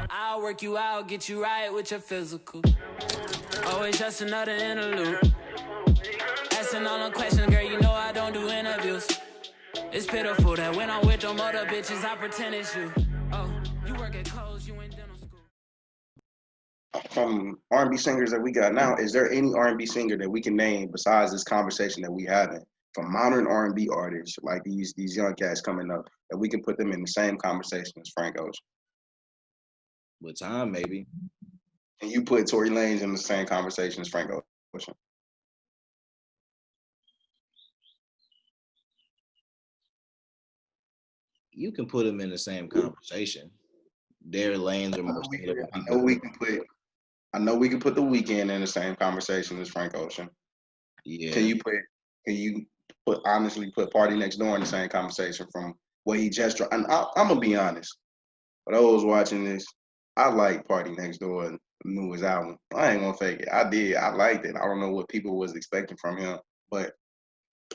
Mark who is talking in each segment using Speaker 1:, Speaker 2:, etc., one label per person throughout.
Speaker 1: I'll work you out, get you right with your physical. Always just another interlude. Asking all the questions, girl, you know I don't do interviews. It's pitiful that when I'm with them other bitches, I pretend it's you. Oh, you work at Kohl's, you in dental school.
Speaker 2: From R&B singers that we got now, is there any R&B singer that we can name besides this conversation that we having from modern R&B artists like these young cats coming up that we can put them in the same conversation as Frank Ocean?
Speaker 3: With time, maybe.
Speaker 2: And you put Tory Lanez in the same conversation as Frank Ocean?
Speaker 3: You can put them in the same conversation. Their lanes are more similar.
Speaker 2: I know we can put The Weeknd in the same conversation as Frank Ocean.
Speaker 3: Yeah.
Speaker 2: Can you honestly put Party Next Door in the same conversation from what he just dropped? And I'm gonna be honest. For those watching this, I like Party Next Door newest album. I ain't gonna fake it. I did. I liked it. I don't know what people was expecting from him, but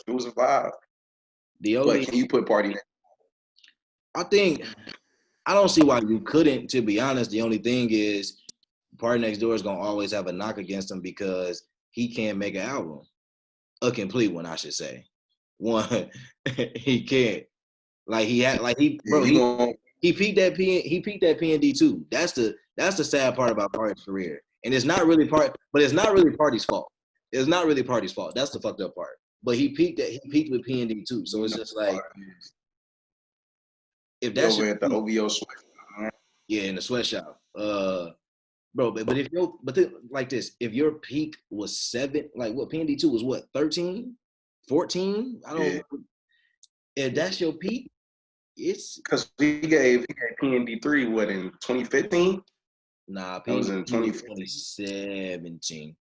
Speaker 2: it was a vibe. But can you put Party Next?
Speaker 3: I think I don't see why you couldn't, to be honest. The only thing is Party Next Door is gonna always have a knock against him because he can't make an album. A complete one, I should say. One, he can't. Like he peaked that PND too. That's the sad part about Party's career. And it's not really Party's fault. It's not really Party's fault. That's the fucked up part. But he peaked with PND too. So it's just like if that's
Speaker 2: over at the OVO sweatshop.
Speaker 3: Yeah, in the sweatshop. Bro, but like this, if your peak was 7, like what PND2 was what, 13, 14? I don't know. If that's your peak, it's
Speaker 2: because he gave PND3 what in 2015?
Speaker 3: Nah,
Speaker 2: PND was in
Speaker 3: 2017.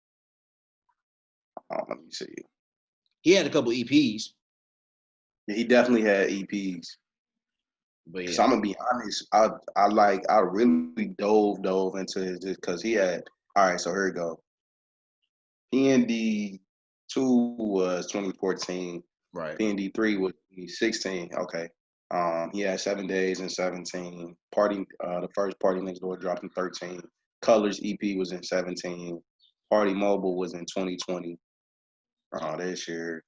Speaker 2: Oh, let me see.
Speaker 3: He had a couple EPs.
Speaker 2: Yeah, he definitely had EPs. But yeah. So I'm gonna be honest, I really dove into it just because he had. All right, so here we go. PND 2 was 2014.
Speaker 3: Right.
Speaker 2: PND 3 was 2016. Okay. He had 7 Days in 17. The first Party Next Door dropped in 13. Colors EP was in 17. Party Mobile was in 2020. This year.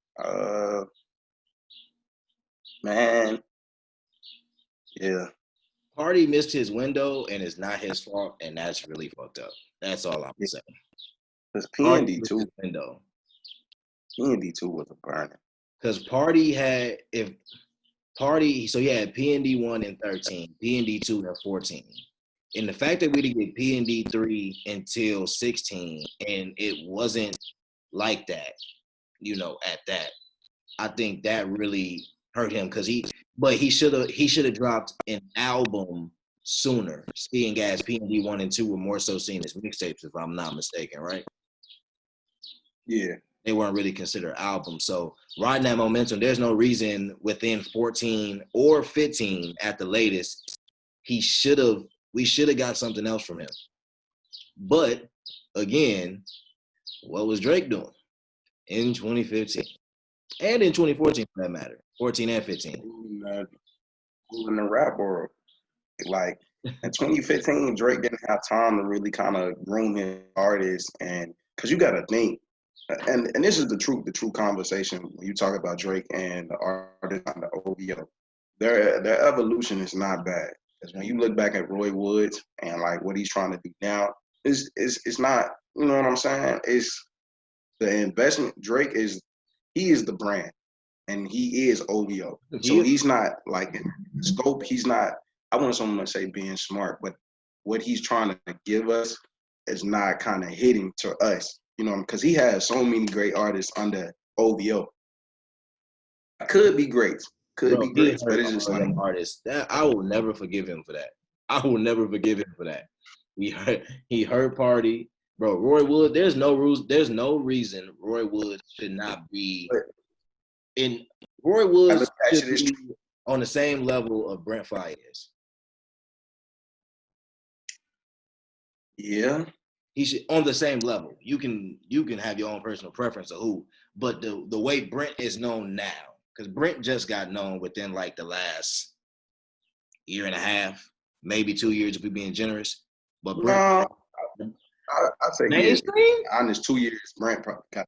Speaker 2: Man. Yeah.
Speaker 3: Party missed his window, and it's not his fault, and that's really fucked up. That's all I'm saying.
Speaker 2: Because PND2 was a burner.
Speaker 3: Because Party had so he had PND1 in 13, PND2 in 14. And the fact that we didn't get PND3 until 16, and it wasn't like that, at that, I think that really hurt him because he should have dropped an album sooner, seeing as PND 1 and 2 were more so seen as mixtapes, if I'm not mistaken, right?
Speaker 2: Yeah.
Speaker 3: They weren't really considered albums. So riding that momentum, there's no reason within 14 or 15 at the latest, we should have got something else from him. But again, what was Drake doing in 2015? And in 2014, for that matter, 14 and 15.
Speaker 2: In the rap world, like in 2015, Drake didn't have time to really kind of groom his artists, and because you got to think, and this is the true conversation when you talk about Drake and the artists on the OVO. Their evolution is not bad. Because when you look back at Roy Woods and like what he's trying to do now, it's not, you know what I'm saying? It's the investment. Drake is the brand, and he is OVO. So he's not like in scope. He's not. I want someone to say being smart, but what he's trying to give us is not kind of hitting to us, because he has so many great artists under OVO. Could be great, but it's just like
Speaker 3: artists. That I will never forgive him for that. I will never forgive him for that. He hurt Party. Bro, Roy Wood, there's no reason Roy Wood should not be in. Roy Wood should be on the same level of Brent Faiyaz.
Speaker 2: Yeah.
Speaker 3: He should on the same level. You can have your own personal preference of who, but the way Brent is known now, because Brent just got known within like the last year and a half. maybe 2 years if we're being generous. But
Speaker 2: No,
Speaker 3: Brent
Speaker 2: I say
Speaker 3: mainstream,
Speaker 2: honest 2 years. Brent probably got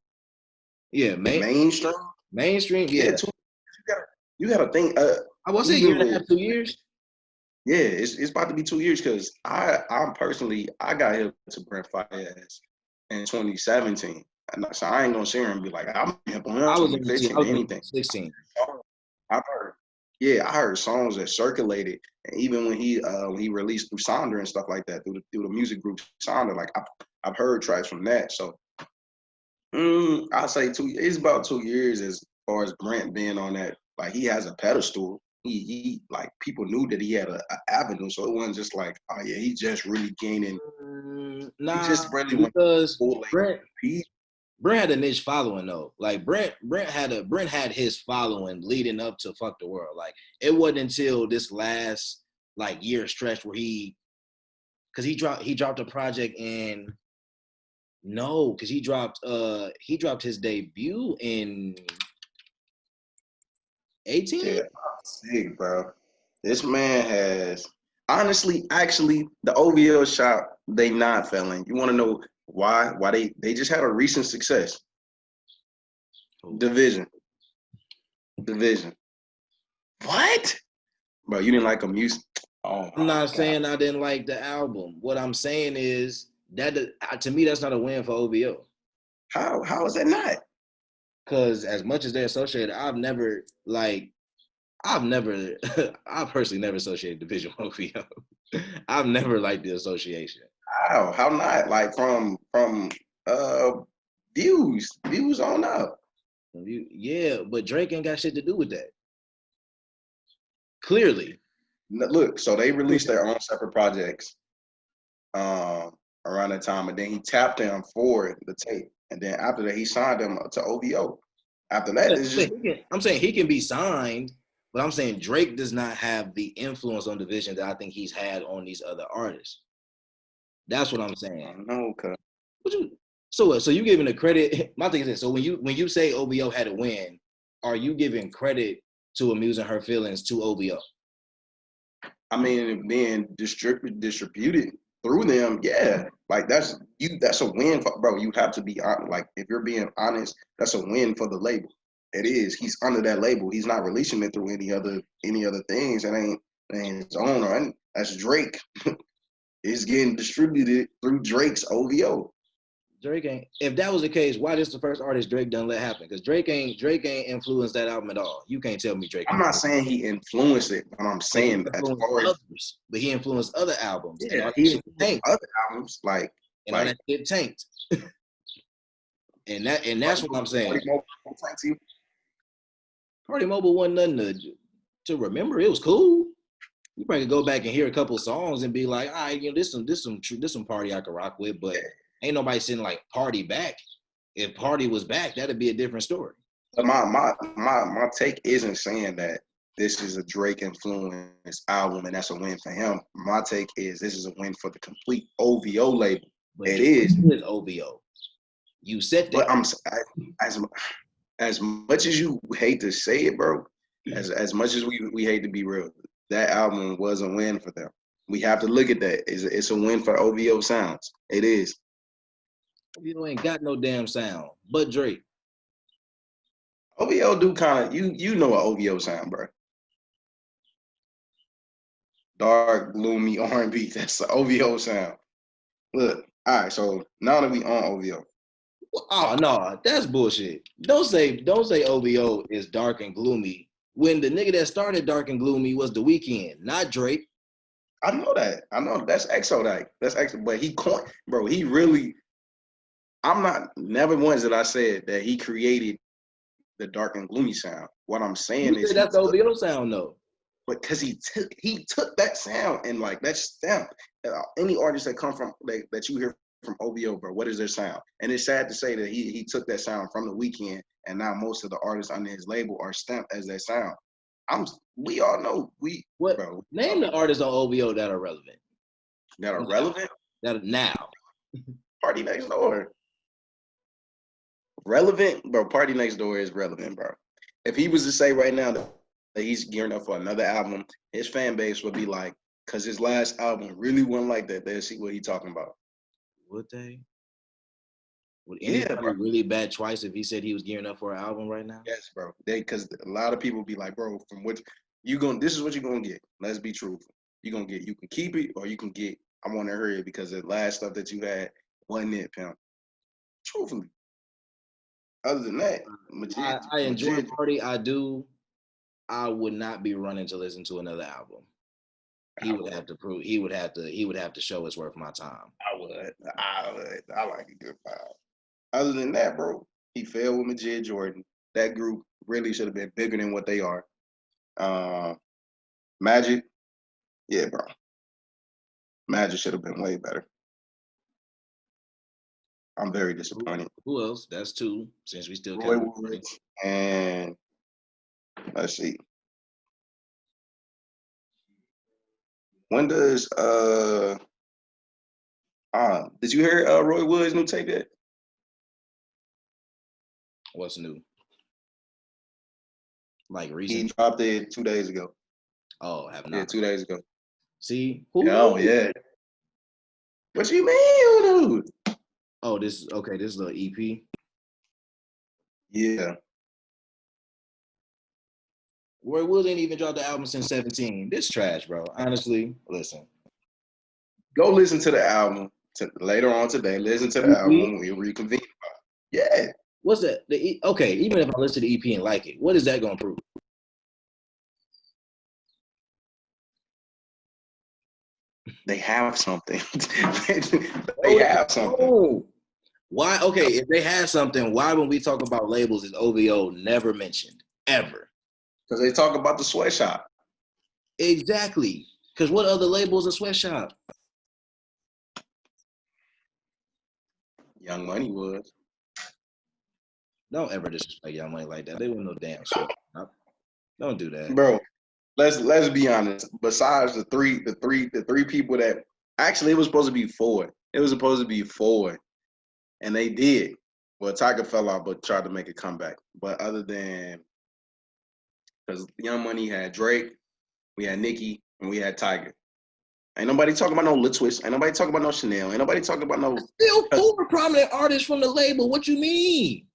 Speaker 3: yeah,
Speaker 2: mainstream.
Speaker 3: mainstream,
Speaker 2: Yeah,
Speaker 3: yeah.
Speaker 2: 2 years. You gotta think.
Speaker 3: I was say a year
Speaker 2: Even
Speaker 3: and a half,
Speaker 2: with
Speaker 3: 2 years.
Speaker 2: yeah, it's about to be 2 years because I'm personally I got hip to Brent Fayez in 2017. And so I ain't gonna sit here and be like I'm hip on him
Speaker 3: I was in
Speaker 2: 2015
Speaker 3: I
Speaker 2: or
Speaker 3: was in
Speaker 2: anything.
Speaker 3: 16.
Speaker 2: I heard, yeah, I heard songs that circulated, and even when he released through Sonder and stuff like that through the music group Sonder, like I've heard tracks from that. So I'll say it's about 2 years as far as Brent being on that. Like he has a pedestal. He like people knew that he had a avenue, so it wasn't just like, oh yeah, he just really gaining. He
Speaker 3: Nah,
Speaker 2: just really went
Speaker 3: because
Speaker 2: full like
Speaker 3: Brent had a niche following though. Like Brent had his following leading up to Fuck the World. Like it wasn't until this last like year stretch where he dropped a project in no, because he dropped his debut in 18.
Speaker 2: Yeah, sick, bro. This man has honestly, actually, the OVO shop they not failing. You want to know why? Why they just had a recent success. Division, division. What, bro? You didn't like a music? Oh
Speaker 3: I'm
Speaker 2: my
Speaker 3: not
Speaker 2: god!
Speaker 3: saying I didn't like the album. What I'm saying is that to me that's not a win for OVO.
Speaker 2: How is that not?
Speaker 3: Because as much as they're associated, I've never, I personally never associated Division with OVO. I've never liked the association.
Speaker 2: How not? Like from uh views on up.
Speaker 3: Yeah, but Drake ain't got shit to do with that. Clearly.
Speaker 2: Look, so they released their own separate projects around that time, and then he tapped him for the tape, and then after that he signed him to OVO. After that, it's just
Speaker 3: I'm saying he can be signed, but I'm saying Drake does not have the influence on Division that I think he's had on these other artists. That's what I'm
Speaker 2: I
Speaker 3: saying.
Speaker 2: don't know, cause
Speaker 3: So what? So you giving the credit? My thing is this. So when you say OVO had a win, are you giving credit to Amusing Her Feelings to OVO?
Speaker 2: I mean being distributed through them, yeah, like that's a win for bro. You have to be like if you're being honest, that's a win for the label. It is. He's under that label. He's not releasing it through any other things. It ain't his own or that's Drake. It's getting distributed through Drake's OVO.
Speaker 3: Drake ain't. If that was the case, why this the first artist Drake done let happen? Because Drake ain't influenced that album at all. You can't tell me Drake
Speaker 2: I'm not
Speaker 3: influenced.
Speaker 2: saying he influenced it, but I'm
Speaker 3: But he
Speaker 2: saying as
Speaker 3: influenced
Speaker 2: far as
Speaker 3: others. But he influenced other albums, and
Speaker 2: yeah,
Speaker 3: all that
Speaker 2: he
Speaker 3: shit
Speaker 2: influenced
Speaker 3: tanked.
Speaker 2: other albums
Speaker 3: And all that shit tanked. And that's what I'm saying. Party Mobile wasn't nothing to remember. It was cool. You probably could go back and hear a couple songs and be like, all right, this some party I could rock with, but ain't nobody sitting like Party back. If Party was back, that'd be a different story.
Speaker 2: But my take isn't saying that this is a Drake influenced album and that's a win for him. My take is this is a win for the complete OVO label.
Speaker 3: But
Speaker 2: It
Speaker 3: Drake
Speaker 2: is.
Speaker 3: is OVO. You said that.
Speaker 2: But as much as you hate to say it, bro, as much as we hate to be real, that album was a win for them. We have to look at that. It's a win for OVO sounds. It is.
Speaker 3: OVO ain't got no damn sound, but Drake.
Speaker 2: OVO do kind of you know what OVO sound, bro. Dark, gloomy R&B. That's the OVO sound. Look, all right. So now that we on OVO,
Speaker 3: Oh no, that's bullshit. Don't say OVO is dark and gloomy when the nigga that started dark and gloomy was The Weeknd, not Drake.
Speaker 2: I know that. I know that's EXO. That's EXO. But he coined, bro. He really. I'm not. Never once that I said that he created the dark and gloomy sound. What I'm saying
Speaker 3: You
Speaker 2: is
Speaker 3: said
Speaker 2: he
Speaker 3: that's the
Speaker 2: took,
Speaker 3: OVO sound though.
Speaker 2: because he took that sound and like that stamp. Any artist that come from that you hear from OVO, bro, what is their sound? And it's sad to say that he took that sound from the Weeknd, and now most of the artists under his label are stamped as that sound. We all know
Speaker 3: What
Speaker 2: bro.
Speaker 3: name the artists on OVO that are relevant?
Speaker 2: That are relevant.
Speaker 3: That are now.
Speaker 2: Party Next Door. Relevant, bro. Party Next Door is relevant, bro. If he was to say right now that he's gearing up for another album, his fan base would be like, Because his last album really wasn't like that. They'll see what he talking about.
Speaker 3: Would they? Would
Speaker 2: Yeah,
Speaker 3: anybody
Speaker 2: bro.
Speaker 3: really bat twice if he said he was gearing up for an album right now?
Speaker 2: Yes, bro. Because a lot of people be like, bro, from what this is what you're gonna get. Let's be truthful. You're gonna get, you can keep it or you can get, I want to hear it because the last stuff that you had wasn't it, pimp. Truthfully. Other than that,
Speaker 3: I enjoy Party. I do. I would not be running to listen to another album. He would have to prove. He would have to show it's worth my time.
Speaker 2: I would. I like a good vibe. Other than that, bro, he failed with Majid Jordan. That group really should have been bigger than what they are. Magic, yeah, bro. Magic should have been way better. I'm very disappointed.
Speaker 3: Who else? That's two. Since we still
Speaker 2: Roy Woods and let's see. When does did you hear Roy Woods' new tape yet?
Speaker 3: What's new? Like recent?
Speaker 2: He dropped it 2 days ago.
Speaker 3: Oh, have not.
Speaker 2: Yeah, 2 days ago.
Speaker 3: See?
Speaker 2: Oh yeah. What you mean, dude?
Speaker 3: Oh, this is okay. This is the EP.
Speaker 2: Yeah.
Speaker 3: Roy Woods ain't even dropped the album since 17. This trash, bro. Honestly, listen.
Speaker 2: Go listen to the album later on today. Listen to the album. We'll reconvene. Yeah.
Speaker 3: What's that? Okay, even if I listen to the EP and like it, what is that gonna prove?
Speaker 2: They have something. They have something.
Speaker 3: Oh. Why? Okay, if they had something, why when we talk about labels is OVO never mentioned ever?
Speaker 2: Because they talk about the sweatshop.
Speaker 3: Exactly. Because what other label is a sweatshop?
Speaker 2: Young Money was.
Speaker 3: Don't ever disrespect Young Money like that. They wouldn't no damn sweatshop. Don't do that,
Speaker 2: bro. Let's be honest. Besides the three people that actually it was supposed to be four. It was supposed to be four, and they did. Well, Tiger fell out, but tried to make a comeback. But other than because Young Money had Drake, we had Nicki, and we had Tiger. Ain't nobody talking about no Lil Twist. Ain't nobody talking about no Chanel. Ain't nobody talking about no.
Speaker 3: Still four prominent artists from the label. What you mean?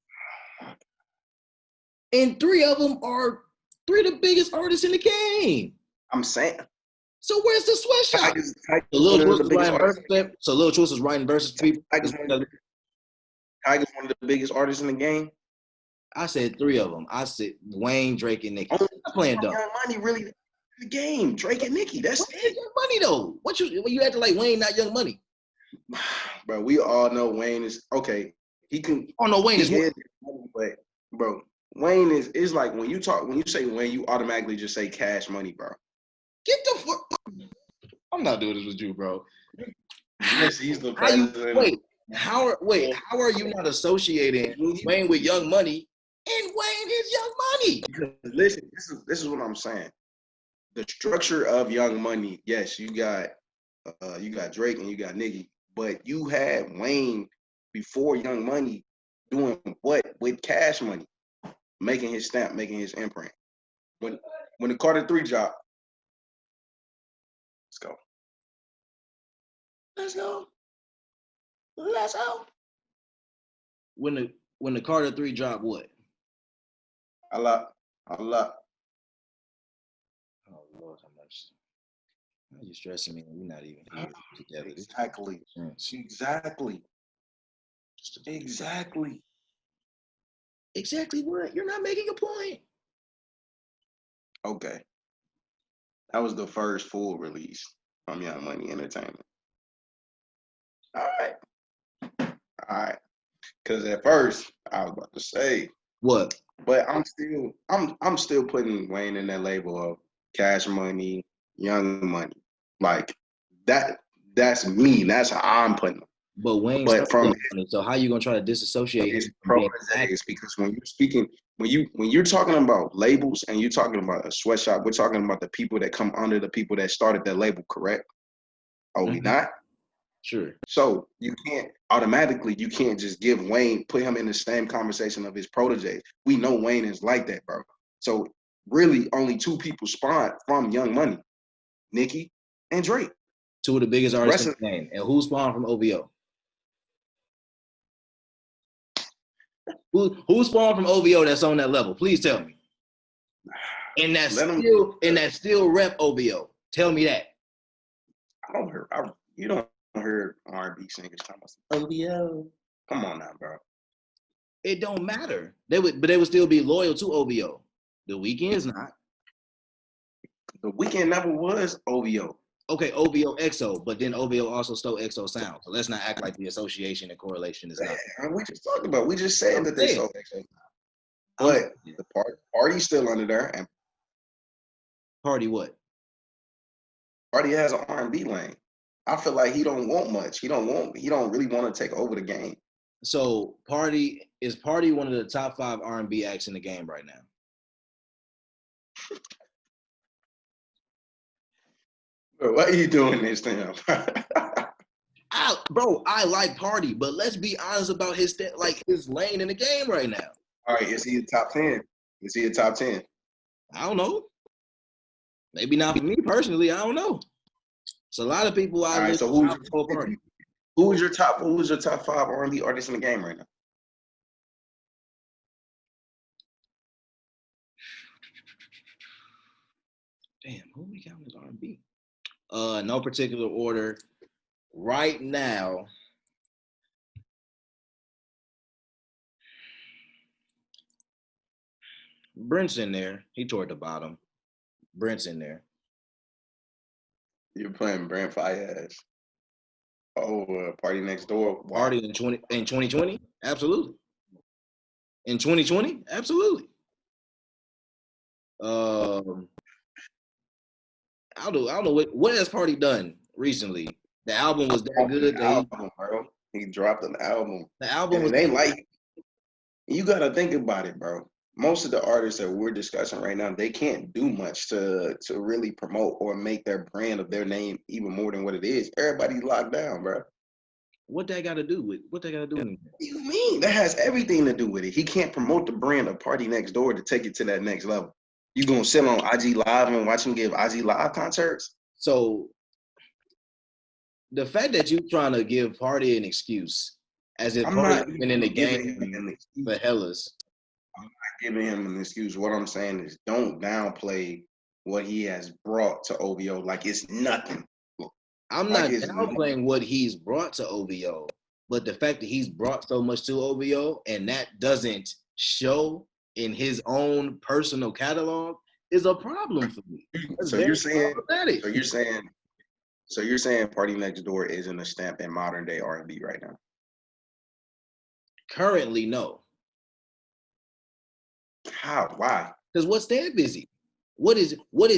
Speaker 3: And three of them are three of the biggest artists in the game.
Speaker 2: I'm saying.
Speaker 3: So where's the sweatshop?
Speaker 2: Lil
Speaker 3: Twist is writing verses for people.
Speaker 2: Tiger's one of the biggest artists in the game.
Speaker 3: I said three of them. I said Wayne, Drake, and Nicki.
Speaker 2: I'm
Speaker 3: playing dumb.
Speaker 2: Young Money really the game. Drake and Nicki. That's it.
Speaker 3: Young Money though. What you acting like Wayne, not Young Money?
Speaker 2: Bro, we all know Wayne is okay. He can.
Speaker 3: Oh no, Wayne is.
Speaker 2: But bro, Wayne is like when you say Wayne, you automatically just say Cash Money, bro.
Speaker 3: Get the fuck. I'm not doing this with you, bro.
Speaker 2: Yes, he's the president.
Speaker 3: How are you not associating Wayne with Young Money and Wayne is Young Money?
Speaker 2: Because listen, this is what I'm saying. The structure of Young Money, yes, you got Drake and you got Nicki, but you had Wayne before Young Money doing what with Cash Money, making his stamp, making his imprint. When the Carter 3 dropped, let's go.
Speaker 3: When the Carter 3 dropped, what?
Speaker 2: A lot.
Speaker 3: Oh Lord, how much? Why are you stressing me? We're not even here together.
Speaker 2: Exactly.
Speaker 3: Exactly what? You're not making a point.
Speaker 2: Okay. That was the first full release from Young Money Entertainment. All right. Because at first I was about to say
Speaker 3: what,
Speaker 2: but I'm still putting Wayne in that label of Cash Money, Young Money, like that. That's me. That's how I'm putting them.
Speaker 3: But Wayne, so how you gonna try to disassociate his
Speaker 2: proteges? Because when you're speaking, when you're talking about labels and you're talking about a sweatshop, we're talking about the people that come under the people that started that label, correct? Are we not?
Speaker 3: Sure.
Speaker 2: So you can't just give Wayne, put him in the same conversation of his proteges. We know Wayne is like that, bro. So really only two people spawned from Young Money, Nicki and Drake.
Speaker 3: Two of the biggest
Speaker 2: The
Speaker 3: artists
Speaker 2: rest
Speaker 3: in the game. And who spawned from OVO? Who spawned from OVO that's on that level? Please tell me. And that's still rep OVO. Tell me that.
Speaker 2: You don't hear R&B singers talking about OVO. Come on now, bro.
Speaker 3: It don't matter. They would still be loyal to OVO. The Weeknd's not.
Speaker 2: The Weeknd never was OVO.
Speaker 3: Okay, OVO EXO, but then OVO also stole EXO sound. So let's not act like the association and correlation is not.
Speaker 2: We just talked about. We just said that they stole EXO sound. But the party's still under there, and
Speaker 3: Party what?
Speaker 2: Party has an R&B lane. I feel like he don't want much. He don't really want to take over the game.
Speaker 3: So Party one of the top 5 R&B acts in the game right now?
Speaker 2: Bro, why are you doing this to him?
Speaker 3: I like Party, but let's be honest about his lane in the game right now.
Speaker 2: All right, is he a top 10? Is he a top 10?
Speaker 3: I don't know. Maybe not for me personally. I don't know. So a lot of people
Speaker 2: All right, so who is your top 5 R&B artists in the game right now?
Speaker 3: Damn, who we got with R&B? No particular order. Right now, Brent's in there. He toward the bottom. Brent's in there.
Speaker 2: You're playing Brent Fayez. Party Next Door. Wow.
Speaker 3: Party in 2020? Absolutely. In 2020? Absolutely. I don't know what has Party done recently. The album was that good.
Speaker 2: Bro. He dropped an album.
Speaker 3: The album was.
Speaker 2: They like. You gotta think about it, bro. Most of the artists that we're discussing right now, they can't do much to really promote or make their brand of their name even more than what it is. Everybody's locked down, bro.
Speaker 3: What that got to do with? What they got to do?
Speaker 2: What do you mean? That has everything to do with it. He can't promote the brand of Party Next Door to take it to that next level. You gonna sit on IG Live and watch him give IG Live concerts?
Speaker 3: So the fact that you trying to give Party an excuse, as if Party's been in the game for hellas.
Speaker 2: I'm not giving him an excuse. What I'm saying is, don't downplay what he has brought to OVO like it's nothing.
Speaker 3: I'm not downplaying what he's brought to OVO, but the fact that he's brought so much to OVO and that doesn't show in his own personal catalog is a problem for me.
Speaker 2: So you're saying Party Next Door isn't a stamp in modern day R&B right now?
Speaker 3: Currently, no.
Speaker 2: How? Why?
Speaker 3: Because what stamp is he? What is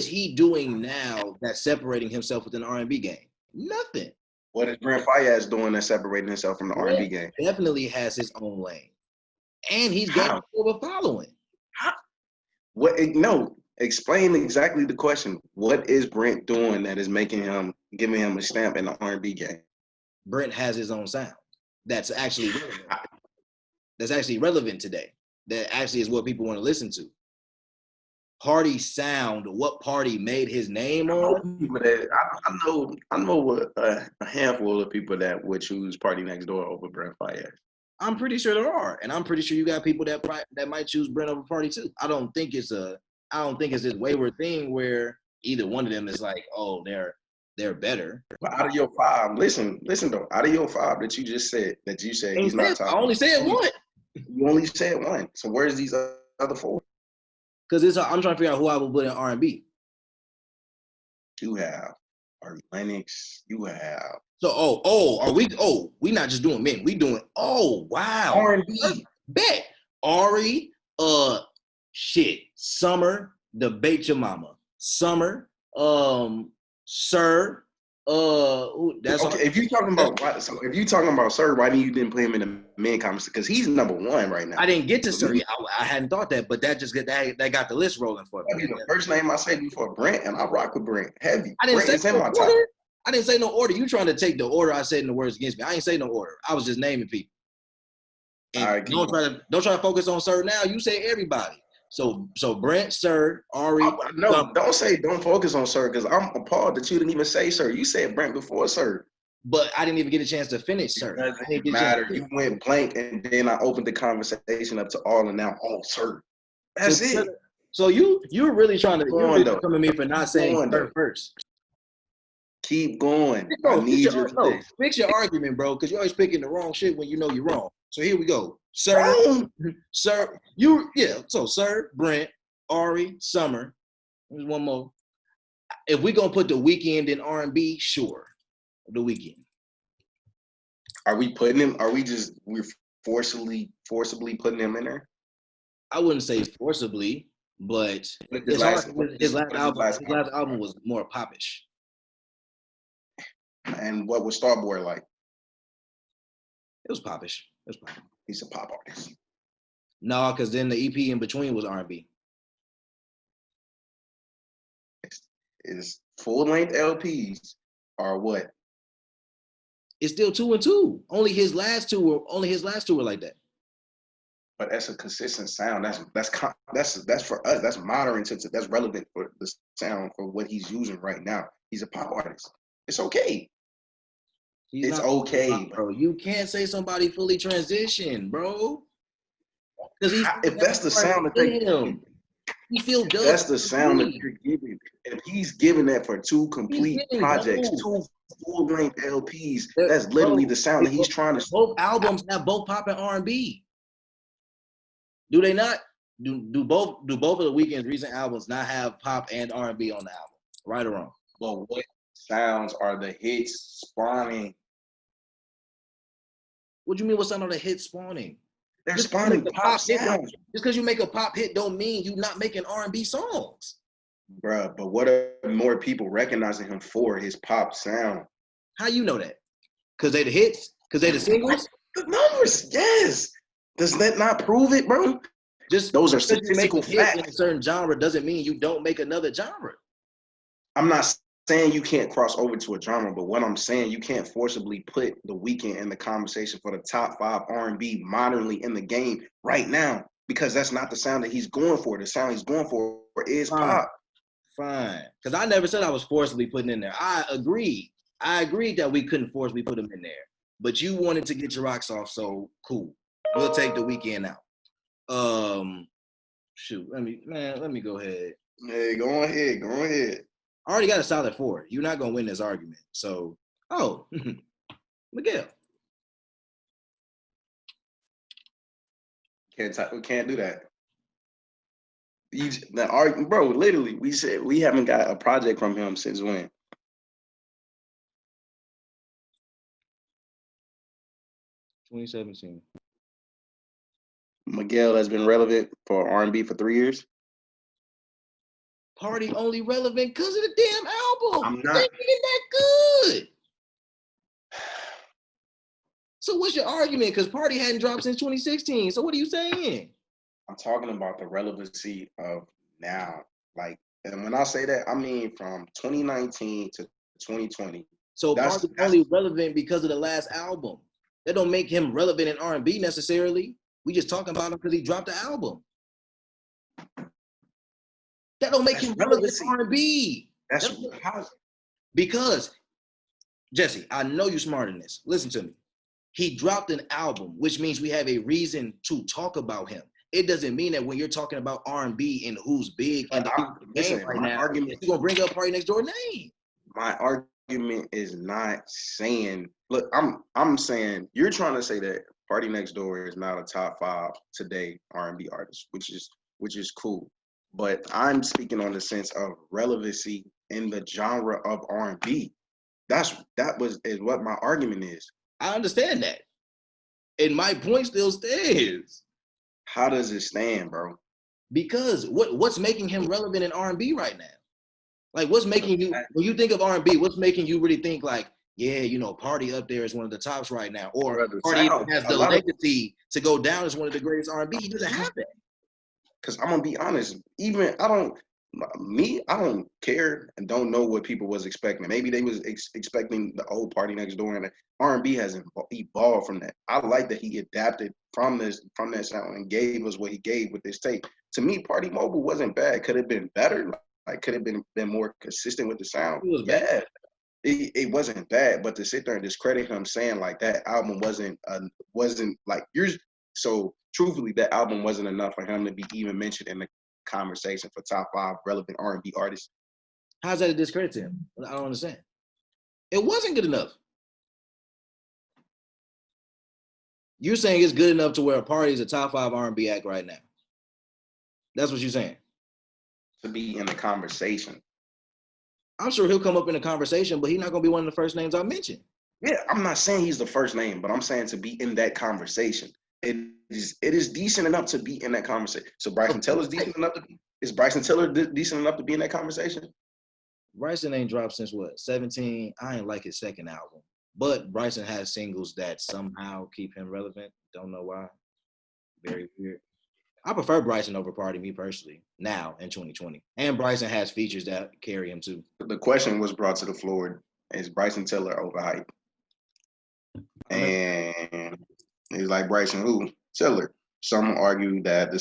Speaker 3: he doing now that's separating himself within the R&B game? Nothing.
Speaker 2: What is Brent Fayez doing that's separating himself from the R&B game?
Speaker 3: Definitely has his own lane. And he's getting over following.
Speaker 2: How? What? No. Explain exactly the question. What is Brent doing that is giving him a stamp in the R&B game?
Speaker 3: Brent has his own sound. That's actually relevant. That's actually relevant today. That actually is what people want to listen to. Party sound, what Party made his name on?
Speaker 2: I know a handful of people that would choose Party Next Door over Brent Fayez.
Speaker 3: I'm pretty sure there are, and I'm pretty sure you got people that might choose Brent over Party too. I don't think it's this wayward thing where either one of them is like, oh, they're better.
Speaker 2: But out of your 5, listen though, out of your 5 that you just said, he's not top.
Speaker 3: I only said 1.
Speaker 2: You only said 1. So where's these other 4?
Speaker 3: Because I'm trying to figure out who I would put in R&B.
Speaker 2: You have Ari Lennox. You have.
Speaker 3: So we not just doing men. We doing wow
Speaker 2: R&B.
Speaker 3: Bet Ari, Summer, Debate Your Mama, Summer, Sir. That's
Speaker 2: okay. If you're talking about Sir, why didn't play him in the men comments? Because he's number 1 right now.
Speaker 3: I didn't get to Sir. I hadn't thought that, but that got the list rolling for me.
Speaker 2: That'd be the first name I say before Brent, and I rock with Brent heavy.
Speaker 3: I didn't say no order. I didn't say no order. You trying to take the order I said in the words against me? I ain't say no order. I was just naming people. And don't try to focus on Sir now. You say everybody. So Brent, Sir, Ari.
Speaker 2: No, don't focus on Sir, because I'm appalled that you didn't even say Sir. You said Brent before Sir.
Speaker 3: But I didn't even get a chance to finish, Sir.
Speaker 2: It doesn't matter. You went blank, and then I opened the conversation up to all, and now Sir. That's it.
Speaker 3: So you're really trying to come at me for not saying Sir first.
Speaker 2: Keep going.
Speaker 3: Bro, fix your argument, bro, because you're always picking the wrong shit when you know you're wrong. So here we go. Sir, so Sir, Brent, Ari, Summer. There's one more. If we're gonna put The Weeknd in R&B, sure. The Weeknd.
Speaker 2: Are we putting him? We're forcibly putting him in there?
Speaker 3: I wouldn't say forcibly, but his last album was more popish.
Speaker 2: And what was Starboy like?
Speaker 3: It was popish.
Speaker 2: He's a pop artist.
Speaker 3: No, because then the EP in between was R&B.
Speaker 2: Is full-length LPs are what?
Speaker 3: It's still 2 and 2. Only his last two were like that.
Speaker 2: But that's a consistent sound. That's for us. That's modern. That's relevant for the sound for what he's using right now. He's a pop artist. It's okay. It's okay,
Speaker 3: bro. You can't say somebody fully transitioned, bro.
Speaker 2: If that's the sound that that's the sound that you're giving. If he's giving that for 2 complete projects, 2 full-length LPs, that's literally the sound that he's trying to.
Speaker 3: Both albums have both pop and R&B. Do they not? Do both of the Weeknd's recent albums not have pop and R&B on the album? Right or wrong?
Speaker 2: Well, what sounds are the hits spawning?
Speaker 3: What do you mean? What sound are the hits spawning?
Speaker 2: They're spawning pop sounds.
Speaker 3: Just because you make a pop hit don't mean you're not making R&B songs.
Speaker 2: Bruh, but what are more people recognizing him for? His pop sound.
Speaker 3: How you know that? Because they the hits? Because they the singles?
Speaker 2: The numbers, yes. Does that not prove it, bro?
Speaker 3: Just
Speaker 2: those are statistical facts.
Speaker 3: In a certain genre doesn't mean you don't make another genre.
Speaker 2: I'm not saying you can't cross over to a genre, but what I'm saying, you can't forcibly put The Weeknd in the conversation for the top 5 R&B modernly in the game right now, because that's not the sound that he's going for. The sound he's going for is pop.
Speaker 3: Fine. Because I never said I was forcibly putting in there. I agreed that we couldn't forcibly put him in there. But you wanted to get your rocks off, so cool. We'll take The Weeknd out. Let me go ahead.
Speaker 2: Hey, go ahead.
Speaker 3: I already got a solid 4. You're not gonna win this argument. So, Miguel.
Speaker 2: We can't do that. Bro, literally, we said we haven't got a project from him since when?
Speaker 3: $2017.
Speaker 2: Miguel has been relevant for R&B for 3 years.
Speaker 3: Party only relevant because of the damn album.
Speaker 2: I'm not
Speaker 3: making that good. So what's your argument? Because Party hadn't dropped since 2016. So what are you saying?
Speaker 2: I'm talking about the relevancy of now. Like, and when I say that, I mean from 2019 to 2020.
Speaker 3: So Party's only relevant because of the last album. That don't make him relevant in R&B necessarily. We just talking about him because he dropped the album. That don't make him relevant in R&B. Because, Jesse, I know you're smart in this. Listen to me. He dropped an album, which means we have a reason to talk about him. It doesn't mean that when you're talking about R&B and who's big and the game right now, you're going to bring up Party Next Door name.
Speaker 2: My argument is not saying, look, I'm saying you're trying to say that Party Next Door is not a top 5 today R&B artist, which is cool. But I'm speaking on the sense of relevancy in the genre of R&B. That is what my argument is.
Speaker 3: I understand that. And my point still stands.
Speaker 2: How does it stand, bro?
Speaker 3: Because what's making him relevant in R&B right now? Like, what's making you, when you think of R&B, what's making you really think like, yeah, Party up there is one of the tops right now, or Party has the legacy to go down as one of the greatest R&B? He doesn't have that.
Speaker 2: Because I'm gonna be honest, Me, I don't care and don't know what people was expecting. Maybe they was expecting the old Party Next Door, and R&B has evolved from that. I like that he adapted from that sound and gave us what he gave with this tape. To me, Party Mobile wasn't bad. Could have been better. Like could have been more consistent with the sound.
Speaker 3: It was bad.
Speaker 2: Yeah, it wasn't bad. But to sit there and discredit him saying like that album wasn't like yours. So truthfully, that album wasn't enough for him to be even mentioned in the conversation for top 5 relevant R&B artists.
Speaker 3: How's that a discredit to him? I don't understand. It wasn't good enough. You're saying it's good enough to where a Party is a top 5 R&B act right now. That's what you're saying.
Speaker 2: To be in the conversation.
Speaker 3: I'm sure he'll come up in the conversation, but he's not going to be one of the first names I mentioned.
Speaker 2: Yeah, I'm not saying he's the first name, but I'm saying to be in that conversation. It is decent enough to be in that conversation. So Bryson Tiller is decent enough to be. Is Bryson Tiller decent enough to be in that conversation?
Speaker 3: Bryson ain't dropped since what, 17? I ain't like his second album. But Bryson has singles that somehow keep him relevant. Don't know why. Very weird. I prefer Bryson over Party, me personally, now in 2020. And Bryson has features that carry him too.
Speaker 2: The question was brought to the floor: is Bryson Tiller overhyped? And he's like, Bryson who? Tiller. Some argue that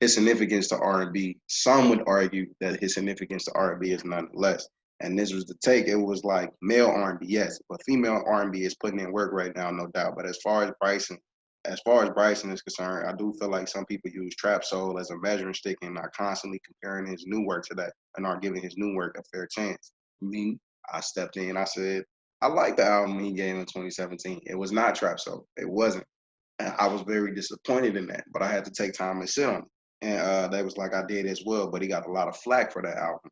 Speaker 2: his significance to R&B. Some would argue that his significance to R&B is nonetheless. And this was the take. It was like male R&B, yes, but female R&B is putting in work right now, no doubt. But as far as Bryson is concerned, I do feel like some people use trap soul as a measuring stick and are constantly comparing his new work to that and are giving his new work a fair chance. Me, I stepped in. I said, I like the album he gave in 2017. It was not trap soul. It wasn't. And I was very disappointed in that, but I had to take time and sit on it. And that was like I did as well, but he got a lot of flack for that album.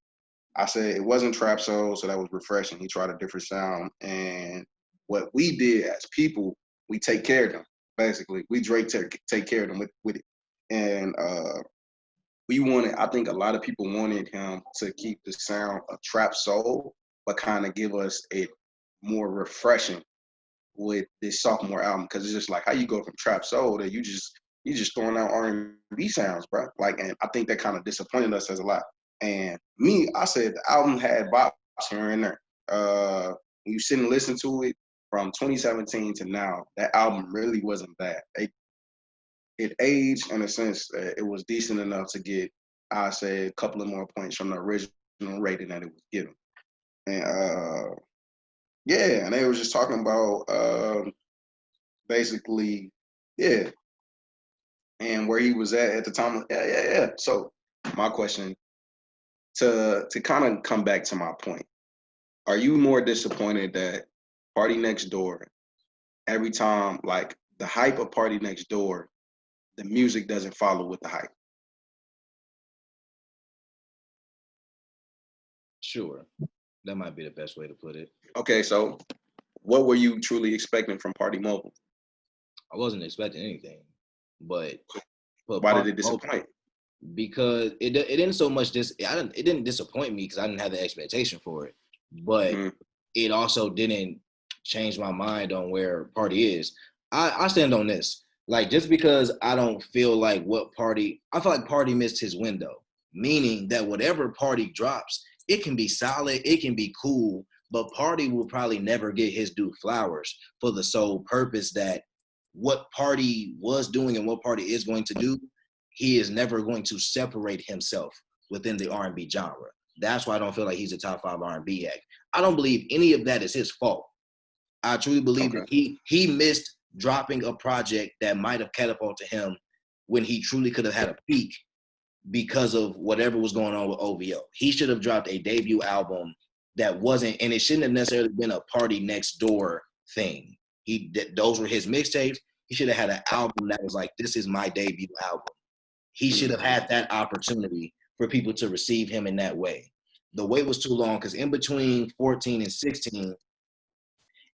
Speaker 2: I said it wasn't trap soul, so that was refreshing. He tried a different sound. And what we did as people, we take care of them, basically. We take care of them with it. And I think a lot of people wanted him to keep the sound of trap soul, but kind of give us it more refreshing with this sophomore album, because it's just like how you go from trap soul to you just throwing out R&B sounds, bro. Like, and I think that kind of disappointed us as a lot. And me, I said the album had bops here and there. When you sit and listen to it from 2017 to now, that album really wasn't bad. It aged in a sense that it was decent enough to get, I say, a couple of more points from the original rating that it was given. And yeah, and they was just talking about basically, yeah, and where he was at the time. Yeah. So my question to kind of come back to my point, are you more disappointed that Party Next Door, every time, like the hype of Party Next Door, the music doesn't follow with the hype?
Speaker 3: Sure. That might be the best way to put it.
Speaker 2: Okay, so what were you truly expecting from Party Mobile?
Speaker 3: I wasn't expecting anything, but
Speaker 2: why did it disappoint?
Speaker 3: Because it didn't so much it didn't disappoint me because I didn't have the expectation for it, but it also didn't change my mind on where Party is. I stand on this. Like, just because I don't feel like I feel like Party missed his window, meaning that whatever Party drops, it can be solid, it can be cool, but Party will probably never get his due flowers for the sole purpose that what Party was doing and what Party is going to do, he is never going to separate himself within the R&B genre. That's why I don't feel like he's a top 5 R&B act. I don't believe any of that is his fault. I truly believe that he missed dropping a project that might have catapulted him when he truly could have had a peak because of whatever was going on with OVO. He should have dropped a debut album that wasn't, and it shouldn't have necessarily been a Party Next Door thing. Those were his mixtapes. He should have had an album that was like, this is my debut album. He should have had that opportunity for people to receive him in that way. The wait was too long because in between 14 and 16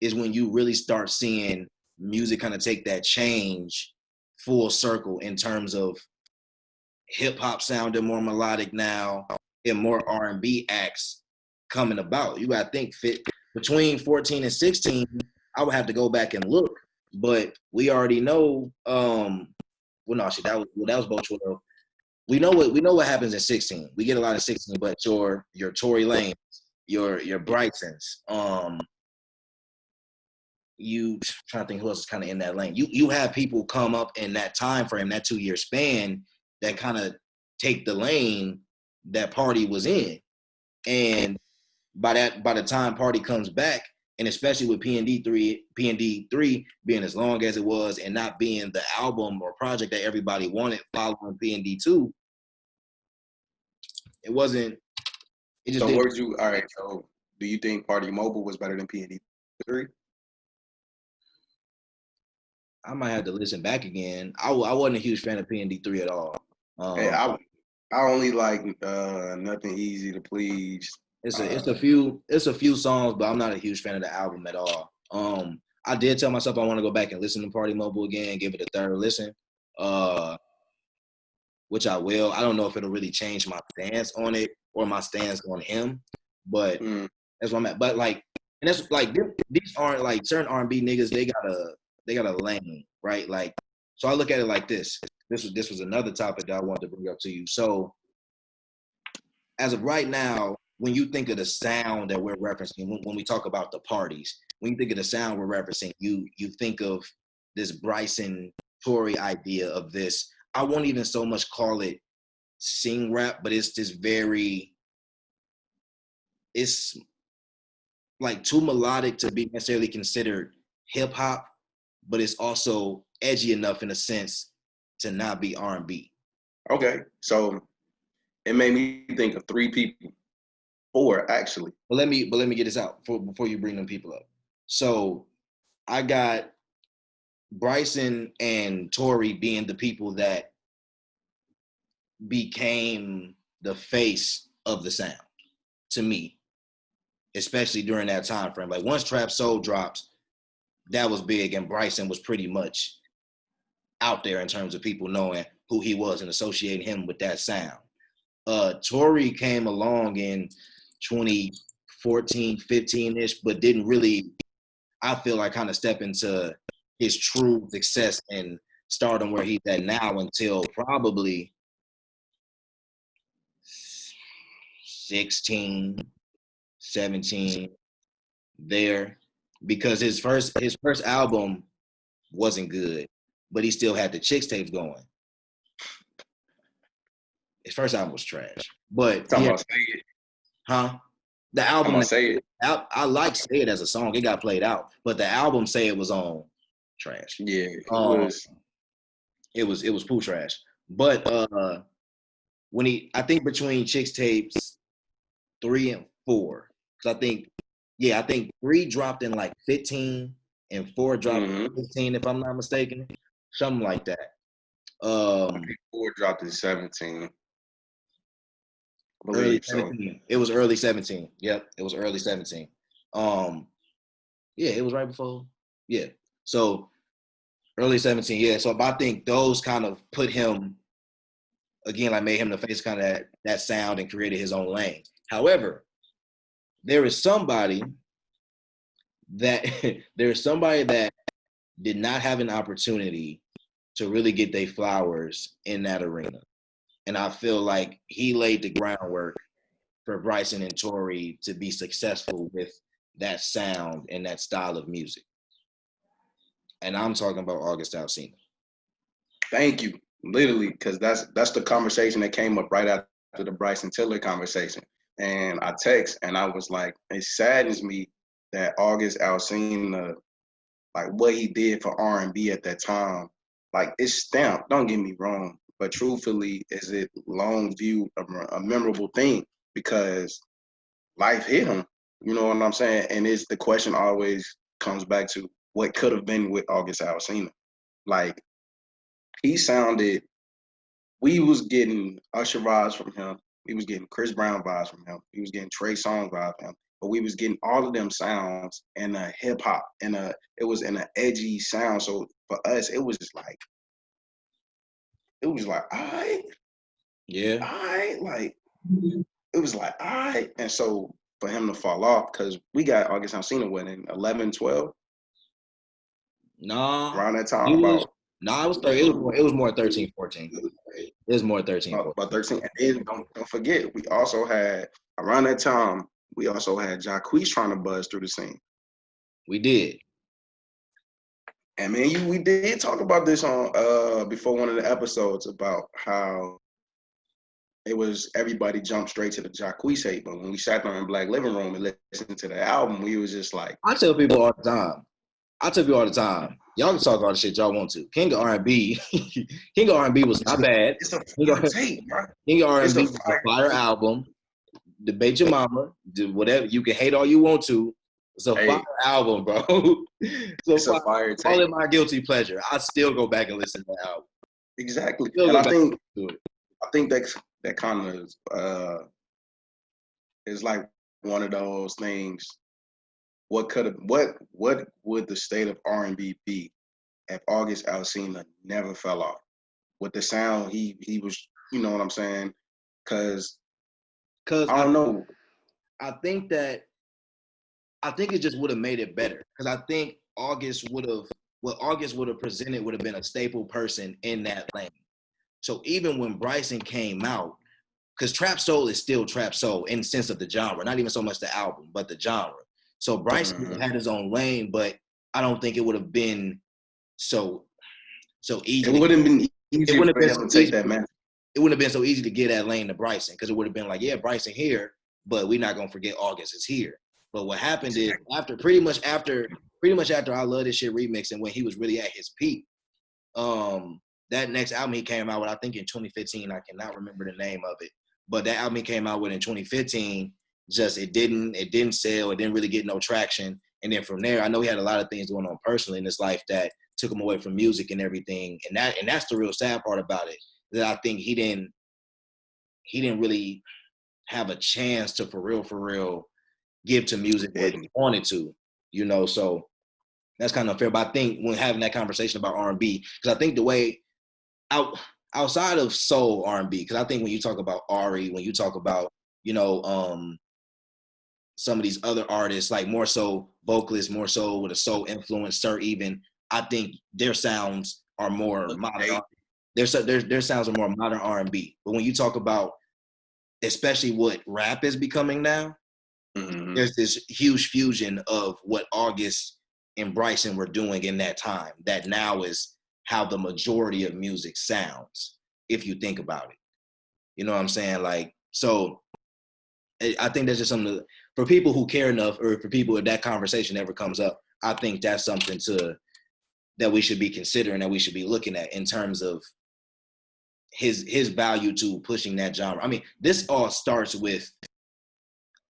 Speaker 3: is when you really start seeing music kind of take that change full circle in terms of hip hop sounding more melodic now and more R&B acts coming about. You got to think between 14 and 16, I would have to go back and look, but we already know. That was Bo 12. we know what happens in 16. We get a lot of 16, but your Tory Lanez, your Brysons, you trying to think who else is kind of in that lane. You have people come up in that time frame, that 2-year span, that kind of take the lane that Party was in. And by the time Party comes back, and especially with PND3 being as long as it was and not being the album or project that everybody wanted following PND2, it wasn't. It just
Speaker 2: So
Speaker 3: didn't.
Speaker 2: where'd you? All right. So do you think Party Mobile was better than PND3?
Speaker 3: I might have to listen back again. I wasn't a huge fan of PND3 at all.
Speaker 2: Hey, I only like Nothing Easy to Please.
Speaker 3: It's a few songs, but I'm not a huge fan of the album at all. I did tell myself I want to go back and listen to Party Mobile again, give it a third listen, which I will. I don't know if it'll really change my stance on it or my stance on him, but that's what I'm at. But like, and that's like these aren't like certain R&B niggas. They got a lane, right? Like, so I look at it like this. This was another topic that I wanted to bring up to you. So, as of right now, when you think of the sound that we're referencing, when we talk about the parties, when you think of the sound we're referencing, you think of this Bryson Tory idea of this. I won't even so much call it sing rap, but it's this it's like too melodic to be necessarily considered hip hop, but it's also edgy enough in a sense to not be R&B.
Speaker 2: Okay, so it made me think of 3 people, 4 actually.
Speaker 3: But let me get this out before you bring them people up. So I got Bryson and Tory being the people that became the face of the sound to me, especially during that time frame. Like once Trap Soul dropped, that was big, and Bryson was pretty much out there in terms of people knowing who he was and associating him with that sound. Tory came along in 2014, 15-ish, but didn't really, I feel like, kind of step into his true success and stardom where he's at now until probably 16, 17 there, because his first album wasn't good, but he still had the Chicks tapes going. His first album was trash, but
Speaker 2: Talking about Say It.
Speaker 3: Huh? The album,
Speaker 2: Say It.
Speaker 3: I like Say It as a song. It got played out, but the album Say It was on trash.
Speaker 2: Yeah, it
Speaker 3: was poo trash. But I think between Chicks tapes 3 and 4, because I think 3 dropped in like 15 and 4 dropped in 15, if I'm not mistaken, something like that.
Speaker 2: 4 dropped in 17.
Speaker 3: Early 17. It was early 17. Yep, it was early 17. Yeah, it was right before. Yeah, so early 17. Yeah, so I think those kind of put him again, like made him the face kind of that sound and created his own lane. However, there is somebody that did not have an opportunity to really get their flowers in that arena. And I feel like he laid the groundwork for Bryson and Tory to be successful with that sound and that style of music. And I'm talking about August Alsina.
Speaker 2: Thank you. Literally, because that's the conversation that came up right after the Bryson Tiller conversation. And I text and I was like, it saddens me that August Alsina, like what he did for R&B at that time, like it's stamped, don't get me wrong, but truthfully, is it long viewed a memorable thing because life hit him, you know what I'm saying? And it's the question always comes back to what could have been with August Alsina. Like he sounded, we was getting Usher vibes from him, we was getting Chris Brown vibes from him, we was getting Trey Songz vibes from him, but we was getting all of them sounds in a hip hop, it was in an edgy sound. So for us, it was like, all right.
Speaker 3: Yeah.
Speaker 2: All right. Like, it was like, all right. And so for him to fall off, because we got August Alsina in 11, 12.
Speaker 3: Nah.
Speaker 2: Around that time,
Speaker 3: No, it was 30. It was more 13, 14. It was more 13, 14.
Speaker 2: About 13. And then don't forget, we also had around that time, we also had Jacquees trying to buzz through the scene.
Speaker 3: We did.
Speaker 2: And man, we did talk about this on before one of the episodes about how it was everybody jumped straight to the Jacquees hate, but when we sat there in Black Living Room and listened to the album, we was just like,
Speaker 3: I tell people all the time. Y'all can talk all the shit y'all want to. King of R&B, King of R&B was not bad.
Speaker 2: It's a fire tape, bro.
Speaker 3: King of R&B was
Speaker 2: fire
Speaker 3: a fire album. Debate your mama, do whatever. You can hate all you want to. It's a fire album, bro.
Speaker 2: It's a fire tape.
Speaker 3: All in my guilty pleasure. I still go back and listen to the album.
Speaker 2: Exactly. And I think that kind of is like one of those things. What would the state of R&B be if August Alsina never fell off? With the sound he was, you know what I'm saying? Because I don't know.
Speaker 3: I think it just would have made it better. Because I think what August would have presented would have been a staple person in that lane. So even when Bryson came out, because trap soul is still trap soul in the sense of the genre, not even so much the album, but the genre. So Bryson had his own lane, but I don't think it would have been so easy.
Speaker 2: It wouldn't have been easy for him to take that man.
Speaker 3: It wouldn't have been so easy to get that lane to Bryson, because it would have been like, yeah, Bryson here, but we're not gonna forget August is here. But what happened is pretty much after I Love This Shit remix and when he was really at his peak, that next album he came out with, I think in 2015, I cannot remember the name of it, but that album he came out with in 2015, just it didn't sell, it didn't really get no traction. And then from there, I know he had a lot of things going on personally in his life that took him away from music and everything. And that's the real sad part about it, that I think he didn't really have a chance to for real give to music what he wanted to, you know. So that's kind of unfair. But I think when having that conversation about R&B, because I think the way outside of soul R&B, because I think when you talk about Ari, when you talk about, you know, some of these other artists, like more so vocalists, more so with a soul influence, Sir even, I think their sounds are more modern. Their sounds are more modern R&B. But when you talk about, especially what rap is becoming now, there's this huge fusion of what August and Bryson were doing in that time that now is how the majority of music sounds, if you think about it. You know what I'm saying? Like, so I think that's just something for people who care enough, or for people if that conversation ever comes up, I think that's something that we should be considering, that we should be looking at in terms of his value to pushing that genre. I mean,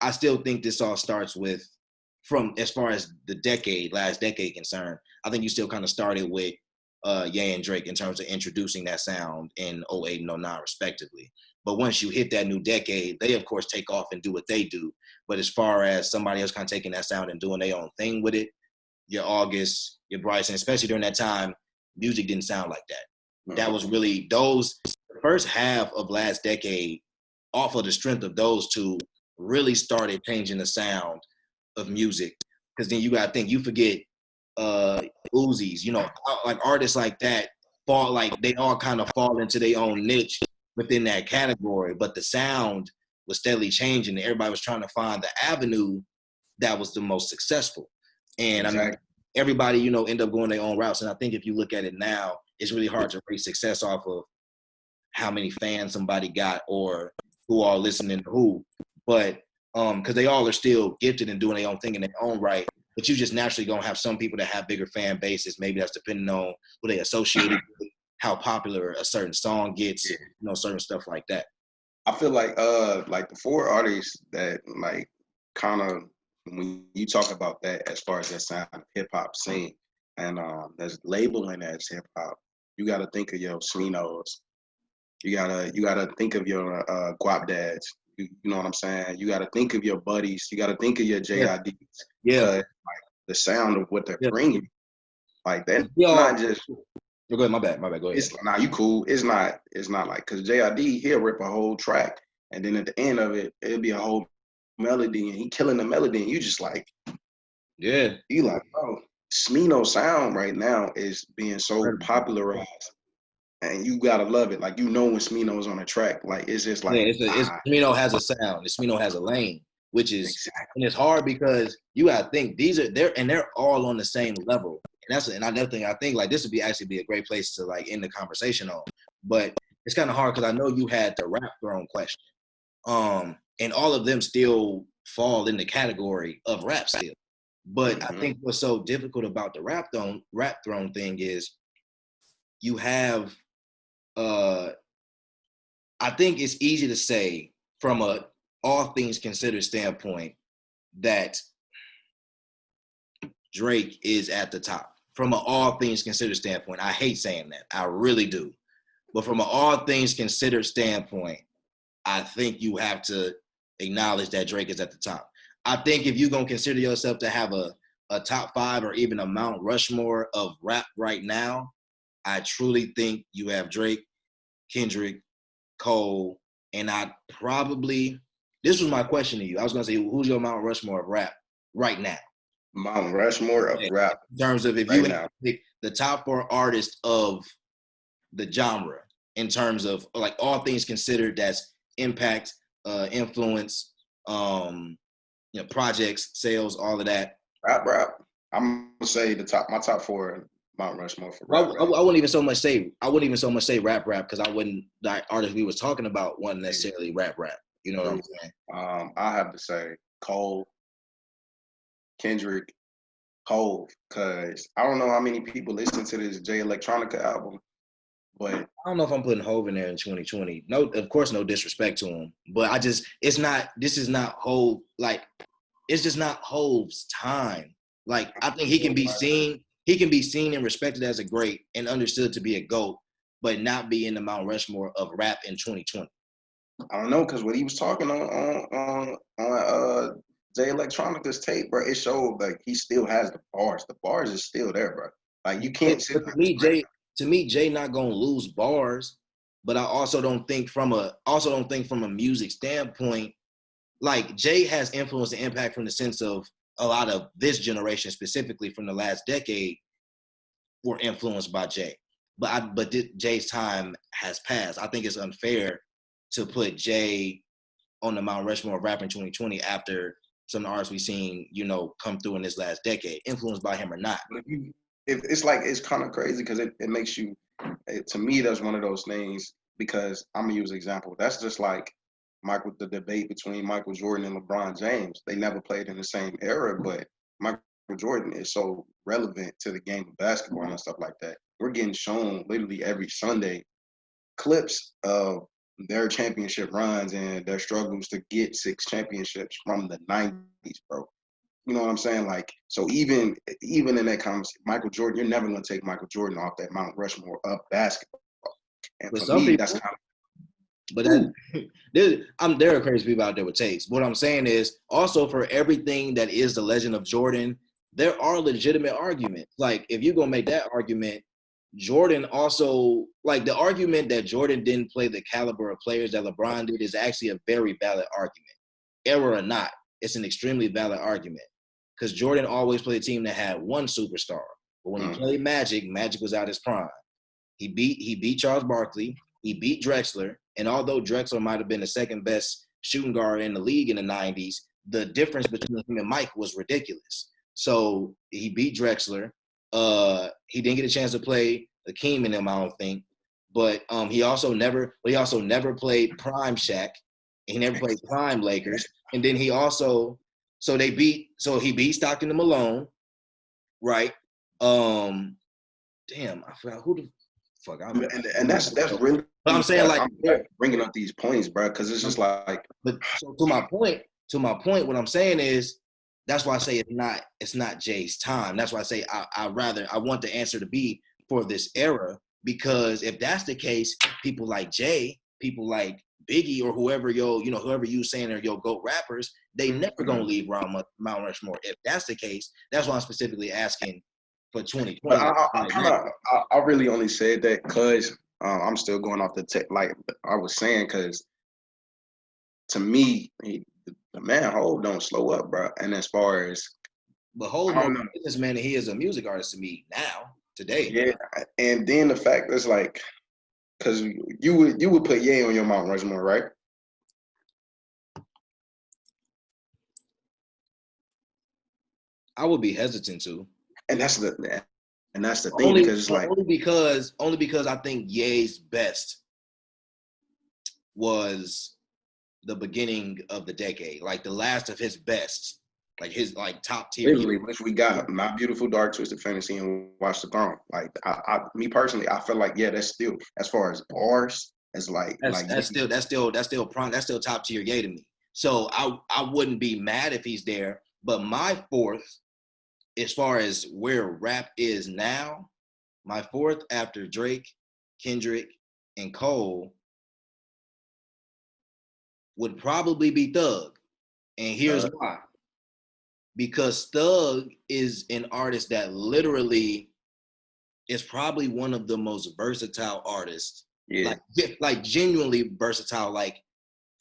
Speaker 3: I still think this all starts with, from as far as the last decade concerned, I think you still kind of started with Ye and Drake in terms of introducing that sound in 08 and 09 respectively. But once you hit that new decade, they of course take off and do what they do. But as far as somebody else kind of taking that sound and doing their own thing with it, your August, your Bryson, especially during that time, music didn't sound like that. That was really the first half of last decade, off of the strength of those two, really started changing the sound of music. Because then you got to think, you forget Uzis, you know, like artists like that they all kind of fall into their own niche within that category, but the sound was steadily changing and everybody was trying to find the avenue that was the most successful. And exactly. I mean, everybody, you know, end up going their own routes. And I think if you look at it now, it's really hard to rate success off of how many fans somebody got or who are listening to who. But because they all are still gifted and doing their own thing in their own right. But you just naturally gonna have some people that have bigger fan bases. Maybe that's depending on who they associated with, how popular a certain song gets, you know, certain stuff like that.
Speaker 2: I feel like the four artists that like kind of, when you talk about that as far as that sound of hip hop scene and that's labeling as hip hop, you got to think of your Slinos, you gotta think of your Guap Dads. You know what I'm saying? You got to think of your buddies. You got to think of your JIDs.
Speaker 3: Yeah.
Speaker 2: Like the sound of what they're bringing. Like that. Not just.
Speaker 3: Go ahead. My bad. Go ahead.
Speaker 2: Nah, you cool. It's not like, because JID, he'll rip a whole track, and then at the end of it, it'll be a whole melody, and he killing the melody, and you just like,
Speaker 3: yeah.
Speaker 2: You like, bro, Smino sound right now is being so popularized, and you gotta love it. Like, you know, when Smino's on a track, like, it's just
Speaker 3: Yeah,
Speaker 2: like,
Speaker 3: it's Smino has a sound. Smino has a lane, which is,
Speaker 2: exactly.
Speaker 3: and it's hard because you gotta think they're all on the same level. And that's another thing I think, like, this would be actually be a great place to like end the conversation on. But it's kind of hard because I know you had the rap throne question. And all of them still fall in the category of rap still. But I think what's so difficult about the rap throne thing is you have I think it's easy to say from a all things considered standpoint that Drake is at the top. From an all things considered standpoint, I hate saying that. I really do. But from an all things considered standpoint, I think you have to acknowledge that Drake is at the top. I think if you're going to consider yourself to have a top 5 or even a Mount Rushmore of rap right now, I truly think you have Drake, Kendrick, Cole, and this was my question to you. I was going to say, who's your Mount Rushmore of rap right now?
Speaker 2: Mount Rushmore of rap.
Speaker 3: In terms of if
Speaker 2: right
Speaker 3: you had
Speaker 2: now.
Speaker 3: to pick the top 4 artists of the genre, in terms of like all things considered, that's impact, influence, projects, sales, all of that.
Speaker 2: Rap. I'm gonna say my top 4 Mount Rushmore for rap.
Speaker 3: I wouldn't even so much say rap because I wouldn't, the artists we was talking about wasn't necessarily rap. You know what I'm saying?
Speaker 2: I have to say Cole, Kendrick, Hove, because I don't know how many people listen to this Jay Electronica album, but
Speaker 3: I don't know if I'm putting Hove in there in 2020. No, of course, no disrespect to him, but this is not Hove. Like, it's just not Hove's time. Like, I think he can be seen and respected as a great and understood to be a GOAT, but not be in the Mount Rushmore of rap in 2020.
Speaker 2: I don't know, because what he was talking on Jay Electronica's tape, bro, it showed like he still has the bars. The bars is still there, bro. Like, you can't sit.
Speaker 3: To me, Jay not gonna lose bars, but I also don't think from a music standpoint, like, Jay has influence and impact from the sense of a lot of this generation, specifically from the last decade, were influenced by Jay. But Jay's time has passed. I think it's unfair to put Jay on the Mount Rushmore of rap in 2020 after some of the artists we've seen, come through in this last decade, influenced by him or not.
Speaker 2: It's kind of crazy because it makes you, to me, that's one of those things, because I'm gonna use an example. That's just like the debate between Michael Jordan and LeBron James. They never played in the same era, but Michael Jordan is so relevant to the game of basketball and stuff like that. We're getting shown literally every Sunday clips of their championship runs and their struggles to get 6 championships from the 90s, bro. You know what I'm saying? Like, so even in that conversation, Michael Jordan, you're never going to take Michael Jordan off that Mount Rushmore of basketball. And
Speaker 3: But
Speaker 2: for
Speaker 3: some
Speaker 2: me,
Speaker 3: people,
Speaker 2: that's kind of.
Speaker 3: But there are crazy people out there with takes. What I'm saying is, also, for everything that is the legend of Jordan, there are legitimate arguments. Like, if you're gonna make that argument, Jordan also, like, the argument that Jordan didn't play the caliber of players that LeBron did is actually a very valid argument. Error or not, it's an extremely valid argument. Because Jordan always played a team that had one superstar. But when he played Magic, Magic was out his prime. He beat Charles Barkley. He beat Drexler. And although Drexler might have been the second best shooting guard in the league in the 90s, the difference between him and Mike was ridiculous. So he beat Drexler. He didn't get a chance to play Hakeem and him, I don't think. But he also never played prime Shaq. He never played prime Lakers. And then he beat Stockton and Malone, right? Damn, I forgot who the fuck.
Speaker 2: And that's really.
Speaker 3: But I'm saying, like,
Speaker 2: I'm bringing up these points, bro, because it's just like.
Speaker 3: But so to my point, what I'm saying is, that's why I say it's not Jay's time. That's why I say I want the answer to be for this era, because if that's the case, people like Jay, people like Biggie, or whoever you saying are your GOAT rappers, they never gonna leave Mount Rushmore. If that's the case, that's why I'm specifically asking for 2020.
Speaker 2: But I really only said that because I'm still going off the like I was saying, because to me, the man Hov don't slow up, bro. And as far as
Speaker 3: But Ho's
Speaker 2: I
Speaker 3: more
Speaker 2: don't
Speaker 3: of
Speaker 2: know.
Speaker 3: a businessman than he is a music artist to me now, today.
Speaker 2: Yeah, and then the fact is like, because you would put Ye on your Mount Rushmore, right?
Speaker 3: I would be hesitant to.
Speaker 2: And that's the thing
Speaker 3: Only
Speaker 2: because it's like
Speaker 3: only because I think Ye's best was the beginning of the decade, like the last of his best, like his like top tier.
Speaker 2: literally, which we got My Beautiful Dark Twisted Fantasy and Watch the Throne. Like me personally, I feel like that's still as far as bars as
Speaker 3: That's still top tier Ye to me. So I wouldn't be mad if he's there. But my fourth, as far as where rap is now, my fourth after Drake, Kendrick, and Cole would probably be Thug. And here's why. Because Thug is an artist that literally is probably one of the most versatile artists.
Speaker 2: yeah.
Speaker 3: Like genuinely versatile. Like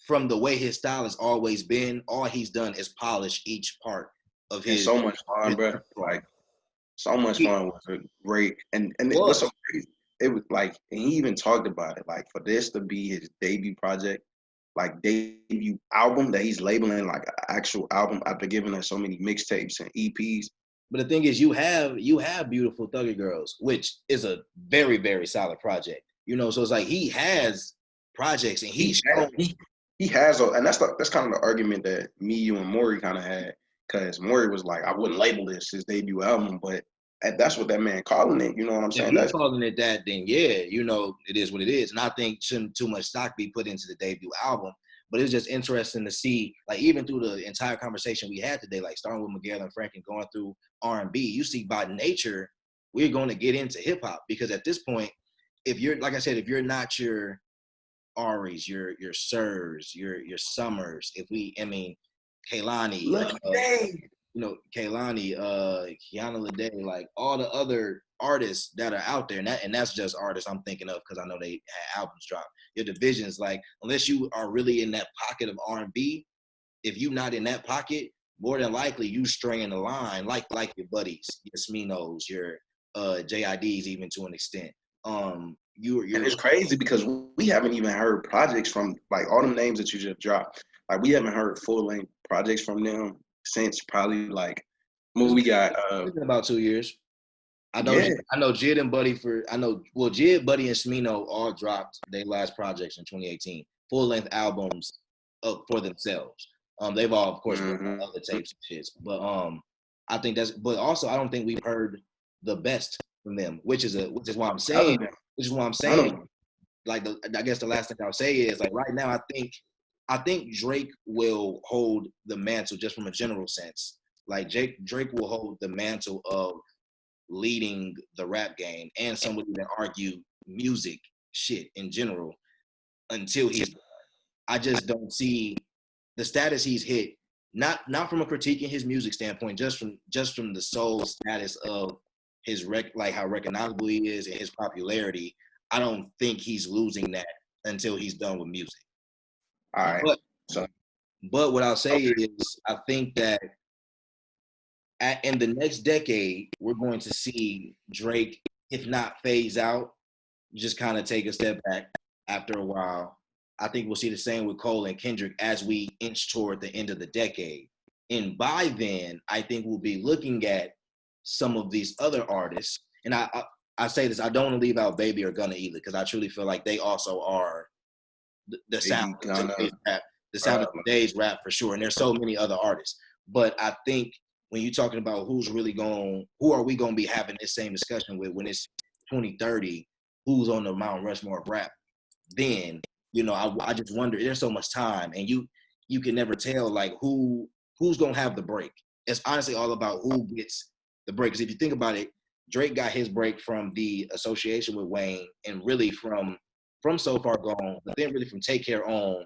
Speaker 3: from the way his style has always been, all he's done is polish each part of
Speaker 2: And
Speaker 3: his.
Speaker 2: so much fun, bro. Like so much fun was great. And it was so crazy. It was like, and he even talked about it. Like for this to be his debut project, like debut album that he's labeling like an actual album after giving us so many mixtapes and EPs.
Speaker 3: But the thing is, you have Beautiful Thugger Girls, which is a very, very solid project. You know, so it's like he has projects and
Speaker 2: He has, and that's kind of the argument that me, you, and Maury kind of had, because Maury was like, I wouldn't label this his debut album, but that's what that man calling it. You know what I'm
Speaker 3: if
Speaker 2: saying?
Speaker 3: he's calling it that, then yeah, you know, it is what it is. And I think shouldn't too much stock be put into the debut album. But it's just interesting to see, like even through the entire conversation we had today, like starting with Miguel and Frank and going through R&B, you see by nature we're going to get into hip hop because at this point, if you're like I said, if you're not your Ari's, your Sirs, your Summers, Kaylani, Kaylani, Kiana Lede, like all the other artists that are out there, and that's just artists I'm thinking of because I know they had albums drop. Your divisions, like unless you are really in that pocket of R&B, if you're not in that pocket, more than likely you straying the line, like your buddies, your Sminos, your JIDs, even to an extent. You're
Speaker 2: And it's crazy because we haven't even heard projects from like all them names that you just dropped. Like we haven't heard full length projects from them since probably like when we got
Speaker 3: it's been about 2 years. I know
Speaker 2: yeah.
Speaker 3: I know Jid and Buddy Jid, Buddy, and Smino all dropped their last projects in 2018, full length albums for themselves. They've all of course worked on other tapes and shit, but I think but also I don't think we've heard the best from them, which is why I'm saying like I guess the last thing I'll say is like right now I think Drake will hold the mantle just from a general sense. Like Drake will hold the mantle of leading the rap game, and some would even argue music shit in general until he's. I just don't see the status he's hit. Not from a critiquing his music standpoint, just from the soul status of his like how recognizable he is and his popularity. I don't think he's losing that until he's done with music.
Speaker 2: All right.
Speaker 3: But what I'll say is I think that in the next decade, we're going to see Drake, if not phase out, just kind of take a step back after a while. I think we'll see the same with Cole and Kendrick as we inch toward the end of the decade. And by then, I think we'll be looking at some of these other artists. And I say this, I don't want to leave out Baby or Gunna either, because I truly feel like they also are the sound of today's rap, of today's rap for sure. And there's so many other artists. But I think when you're talking about who are we going to be having this same discussion with when it's 2030, who's on the Mount Rushmore of rap, then, you know, I just wonder, there's so much time and you can never tell like who's going to have the break. It's honestly all about who gets the break. Because if you think about it, Drake got his break from the association with Wayne and really from So Far Gone, but then really from Take Care on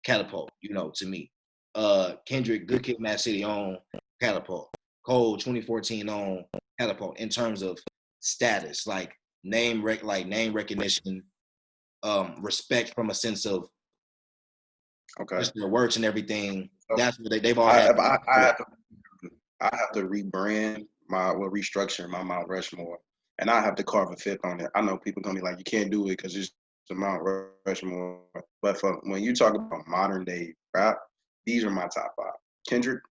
Speaker 3: Catapult, you know, to me. Kendrick, Good Kid, Mad City on Catapult. Cole, 2014 on Catapult in terms of status, like name recognition, respect from a sense of just their works and everything. That's what they've all had.
Speaker 2: I I have to restructure my Mount Rushmore, and I have to carve a fifth on it. I know people gonna be like, you can't do it because it's the Mount Rushmore. But for when you talk about modern day rap, these are my top five: Kendrick,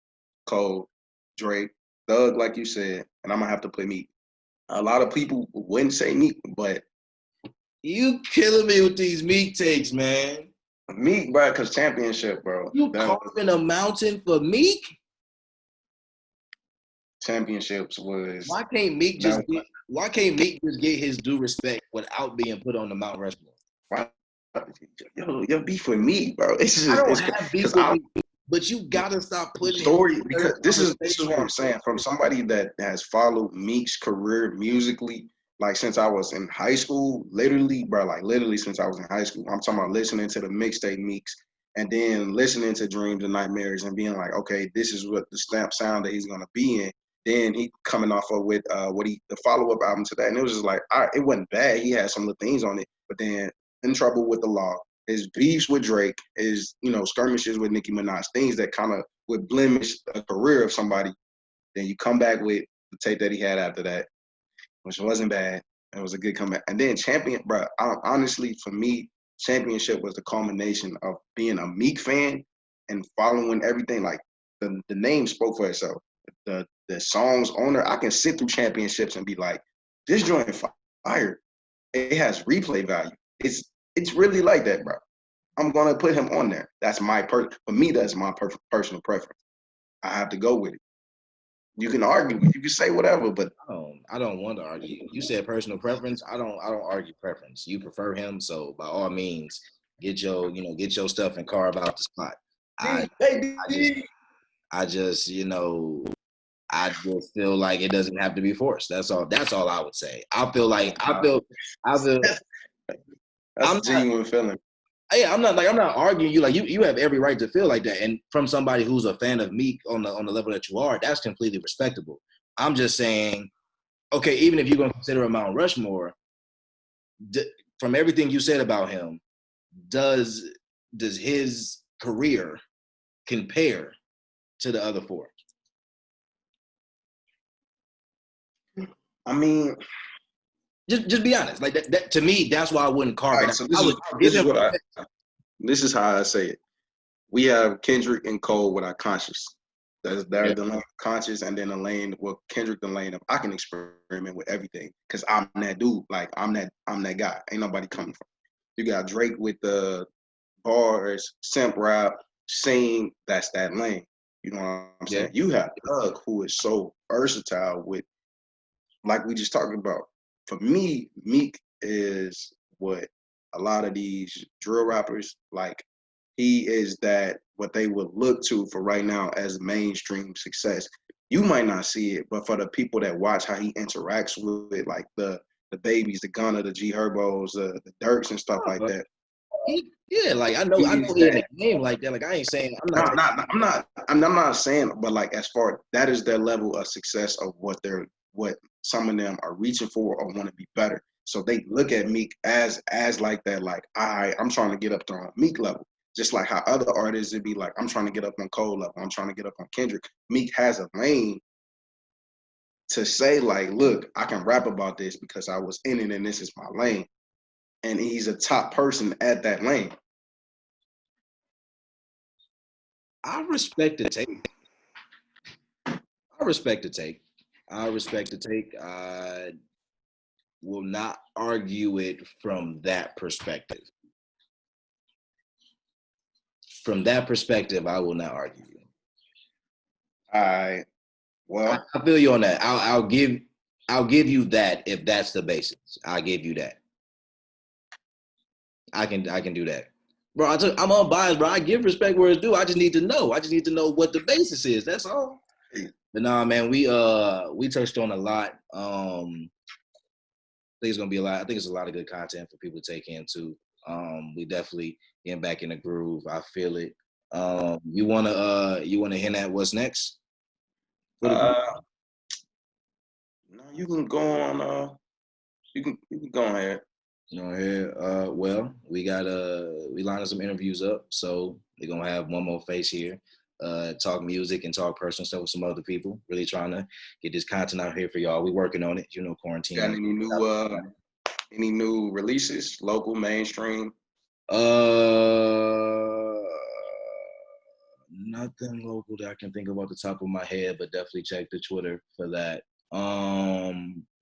Speaker 2: Cole, Drake, Thug, like you said, and I'm gonna have to put Meek. A lot of people wouldn't say Meek, but
Speaker 3: You killing me with these Meek takes, man.
Speaker 2: Meek, bro, because championship, bro.
Speaker 3: You
Speaker 2: That
Speaker 3: carving a mountain for Meek?
Speaker 2: championships was
Speaker 3: Why can't Meek
Speaker 2: that.
Speaker 3: just get his due respect without being put on the Mount Rushmore?
Speaker 2: Why, yo, beef with me, bro. It's
Speaker 3: I
Speaker 2: just
Speaker 3: don't
Speaker 2: it's
Speaker 3: have beef
Speaker 2: because
Speaker 3: with
Speaker 2: I
Speaker 3: Meek, but you gotta stop putting him
Speaker 2: story
Speaker 3: in
Speaker 2: because
Speaker 3: certain
Speaker 2: this is what I'm
Speaker 3: conversations.
Speaker 2: saying. From somebody that has followed Meek's career musically, like since I was in high school, literally, bro, like literally since I was in high school. I'm talking about listening to the mixtape Meeks and then listening to Dreams and Nightmares and being like, okay, this is what the stamp sound that he's gonna be in. Then he coming off of with the follow up album to that, and it was just like, it wasn't bad. He had some little things on it, but then In Trouble with the Law, his beefs with Drake, his skirmishes with Nicki Minaj, things that kind of would blemish a career of somebody. Then you come back with the tape that he had after that, which wasn't bad. It was a good comeback. And then Champion, bro, honestly, for me, Championship was the culmination of being a Meek fan and following everything. Like the name spoke for itself. The songs on there, I can sit through Championships and be like, this joint fire. It has replay value. It's really like that, bro. I'm gonna put him on there. That's for me. That's my personal preference. I have to go with it. You can argue, you can say whatever, but
Speaker 3: I don't want to argue. You said personal preference. I don't argue preference. You prefer him, so by all means, get your stuff and carve out the spot. I I just I just feel like it doesn't have to be forced. That's all. That's all I would say. I feel.
Speaker 2: that's
Speaker 3: I'm
Speaker 2: a genuine feeling.
Speaker 3: Yeah, I'm not arguing you. Like you have every right to feel like that. And from somebody who's a fan of Meek on the level that you are, that's completely respectable. I'm just saying, okay, even if you're gonna consider a Mount Rushmore, from everything you said about him, does his career compare to the other four?
Speaker 2: I mean,
Speaker 3: just be honest. Like that to me, that's why I wouldn't carve it.
Speaker 2: So this is how I say it. We have Kendrick and Cole with our conscious. They're the lane of conscious, and then the lane with Kendrick, the lane of I can experiment with everything because I'm that dude. Like I'm that guy. Ain't nobody coming from. You got Drake with the bars, simp rap, sing. That's that lane. You know what I'm saying? You have Thug, who is so versatile with, like we just talked about. For me, Meek is what a lot of these drill rappers like. He is that what they would look to for right now as mainstream success. You might not see it, but for the people that watch how he interacts with like the babies, the Gunna, the G Herbos, the Dirks and stuff like that.
Speaker 3: Like I know he in the game like that. Like I ain't saying
Speaker 2: I'm not saying, but like as far that is their level of success of what some of them are reaching for or want to be better. So they look at Meek as like that, like I'm trying to get up to Meek level. Just like how other artists would be like, I'm trying to get up on Cole level. I'm trying to get up on Kendrick. Meek has a lane to say like, look, I can rap about this because I was in it and this is my lane. And he's a top person at that lane.
Speaker 3: I respect the take. I I will not argue it from that perspective. From that perspective, I will not argue you.
Speaker 2: All right. Well,
Speaker 3: I feel you on that. I'll give you that if that's the basis. I'll give you that. I can do that. Bro, I'm unbiased, bro. I give respect where it's due. I just need to know. I just need to know what the basis is. That's all. But nah, man, we touched on a lot. I think it's gonna be a lot. I think it's a lot of good content for people to take in too. We definitely getting back in the groove. I feel it. You wanna hint at what's next?
Speaker 2: no, you can go on. You can go ahead.
Speaker 3: Go ahead. Well, we got we lined some interviews up, so we're gonna have one more face here. talk music and talk personal stuff with some other people. Really trying to get this content out here for y'all. We working on it, quarantine.
Speaker 2: Got any new releases, local, mainstream?
Speaker 3: Nothing local that I can think of off the top of my head, but definitely check the Twitter for that.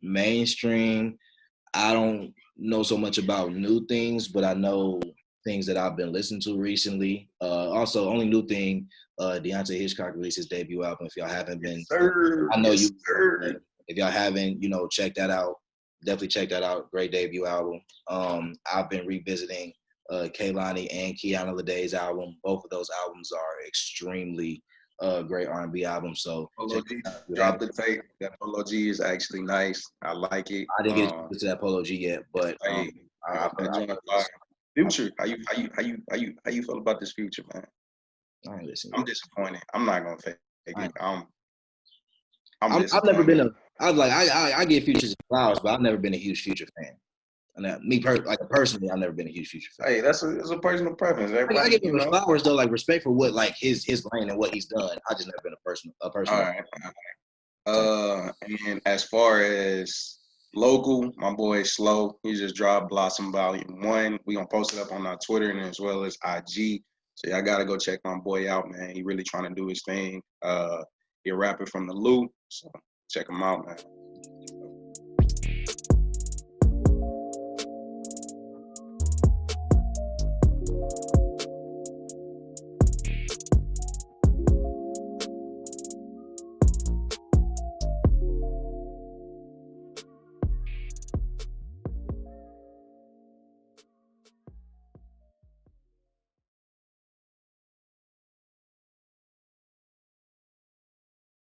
Speaker 3: Mainstream, I don't know so much about new things, but I know things that I've been listening to recently. Also, only new thing, Deontay Hitchcock released his debut album. If y'all haven't been, I know you. If y'all haven't, check that out. Definitely check that out. Great debut album. I've been revisiting Kehlani and Kiana Ledé's album. Both of those albums are extremely great R&B albums. So
Speaker 2: Polo G, drop the tape. That Polo G is actually nice. I like it.
Speaker 3: I didn't get to that Polo G yet, but
Speaker 2: Future, how you feel about this Future, man?
Speaker 3: I ain't listening.
Speaker 2: I'm disappointed. I'm not gonna fake it.
Speaker 3: I've never been I give Future flowers, but I've never been a huge Future fan. And personally, I've never been a huge Future fan.
Speaker 2: Hey, it's a personal preference.
Speaker 3: I give him flowers though, like respect for what his lane and what he's done. I just never been a person.
Speaker 2: All right. And as far as local, my boy Slow, he just dropped Blossom Volume 1. We gonna post it up on our Twitter and as well as IG. So y'all gotta go check my boy out, man. He really trying to do his thing. He a rapper from the Lou, so check him out, man.